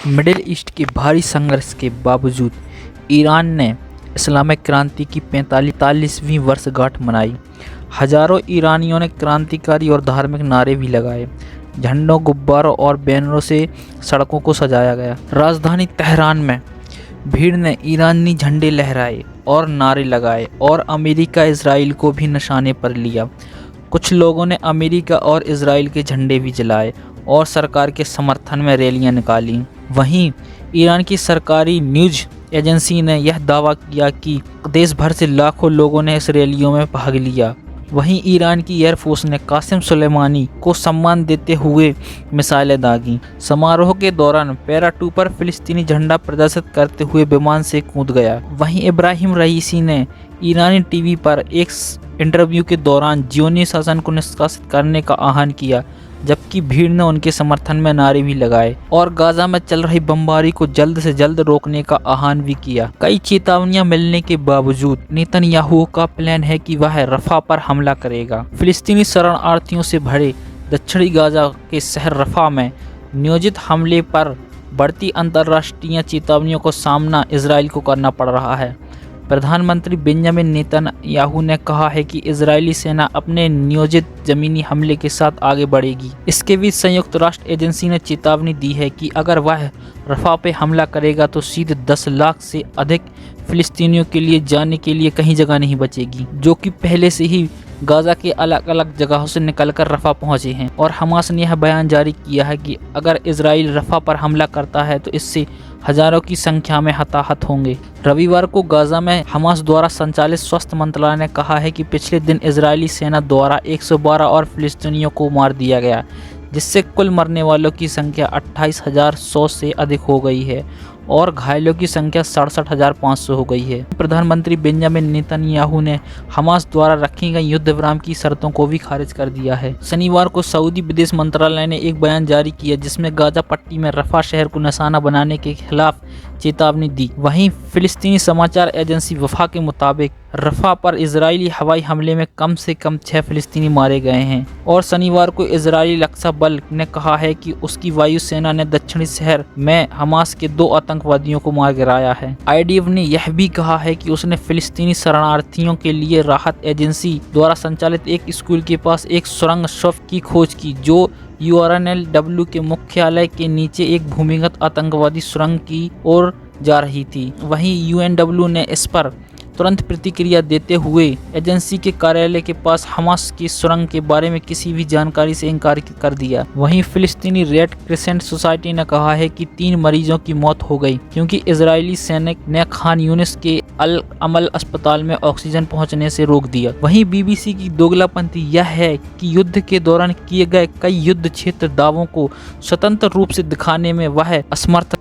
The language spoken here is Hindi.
मिडिल ईस्ट के भारी संघर्ष के बावजूद ईरान ने इस्लामिक क्रांति की 45वीं वर्षगांठ मनाई। हजारों ईरानियों ने क्रांतिकारी और धार्मिक नारे भी लगाए। झंडों, गुब्बारों और बैनरों से सड़कों को सजाया गया। राजधानी तेहरान में भीड़ ने ईरानी झंडे लहराए और नारे लगाए और अमेरिका इजराइल को भी निशाने पर लिया। कुछ लोगों ने अमेरिका और इजराइल के झंडे भी जलाए और सरकार के समर्थन में रैलियां निकाली। वहीं ईरान की सरकारी न्यूज़ एजेंसी ने यह दावा किया कि देश भर से लाखों लोगों ने इस रैलियों में भाग लिया। वहीं ईरान की एयरफोर्स ने कासिम सुलेमानी को सम्मान देते हुए मिसाइलें दागीं। समारोह के दौरान पैराट्रूपर फिलिस्तीनी झंडा प्रदर्शित करते हुए विमान से कूद गया। वहीं इब्राहिम रईसी ने ईरानी टीवी पर एक इंटरव्यू के दौरान जियोनी शासन को निष्कासित करने का आह्वान किया, जबकि भीड़ ने उनके समर्थन में नारे भी लगाए और गाजा में चल रही बमबारी को जल्द से जल्द रोकने का आह्वान भी किया। कई चेतावनियां मिलने के बावजूद नेतन्याहू का प्लान है कि वह रफा पर हमला करेगा। फिलिस्तीनी शरणार्थियों से भरे दक्षिणी गाजा के शहर रफा में नियोजित हमले पर बढ़ती अंतर्राष्ट्रीय चेतावनियों का सामना इजराइल को करना पड़ रहा है। प्रधानमंत्री बेंजामिन नेतन्याहू ने कहा है कि इजरायली सेना अपने नियोजित जमीनी हमले के साथ आगे बढ़ेगी। इसके बीच संयुक्त राष्ट्र एजेंसी ने चेतावनी दी है कि अगर वह रफा पे हमला करेगा तो सीधे 10 लाख से अधिक फिलिस्तीनियों के लिए जाने के लिए कहीं जगह नहीं बचेगी, जो कि पहले से ही गाजा के अलग अलग जगहों से निकलकर रफा पहुंचे हैं। और हमास ने यह बयान जारी किया है कि अगर इजराइल रफा पर हमला करता है तो इससे हजारों की संख्या में हताहत होंगे। रविवार को गाजा में हमास द्वारा संचालित स्वास्थ्य मंत्रालय ने कहा है कि पिछले दिन इजरायली सेना द्वारा 112 और फिलिस्तीनियों को मार दिया गया, जिससे कुल मरने वालों की संख्या 28,100 से अधिक हो गई है और घायलों की संख्या 67,500 हो गई है। प्रधानमंत्री बेंजामिन नेतन्याहू ने हमास द्वारा रखी गई युद्ध विराम की शर्तों को भी खारिज कर दिया है। शनिवार को सऊदी विदेश मंत्रालय ने एक बयान जारी किया जिसमें गाजा पट्टी में रफा शहर को निशाना बनाने के खिलाफ चेतावनी दी। वहीं फिलिस्तीनी समाचार एजेंसी वफा के मुताबिक रफा पर इजरायली हवाई हमले में कम से कम 6 फिलिस्तीनी मारे गए हैं और शनिवार को इजरायली रक्षा बल ने कहा है कि उसकी वायुसेना ने दक्षिणी शहर में हमास के 2 आतंकवादियों को मार गिराया है। IDF ने यह भी कहा है कि उसने फिलिस्तीनी शरणार्थियों के लिए राहत एजेंसी द्वारा संचालित एक स्कूल के पास एक सुरंग शव की खोज की, जो UNRWA के मुख्यालय के नीचे एक भूमिगत आतंकवादी सुरंग की ओर जा रही थी। वहीं UNRWA ने इस पर तुरंत प्रतिक्रिया देते हुए एजेंसी के कार्यालय के पास हमास की सुरंग के बारे में किसी भी जानकारी से इनकार कर दिया। वहीं फिलिस्तीनी रेड क्रिसेंट सोसाइटी ने कहा है कि 3 मरीजों की मौत हो गई क्योंकि इजरायली सैनिक ने खान यूनिस के अल अमल अस्पताल में ऑक्सीजन पहुंचने से रोक दिया। वहीं BBC की दोगलापंथी यह है कि युद्ध के दौरान किए गए कई युद्ध क्षेत्र दावों को स्वतंत्र रूप से दिखाने में वह असमर्थ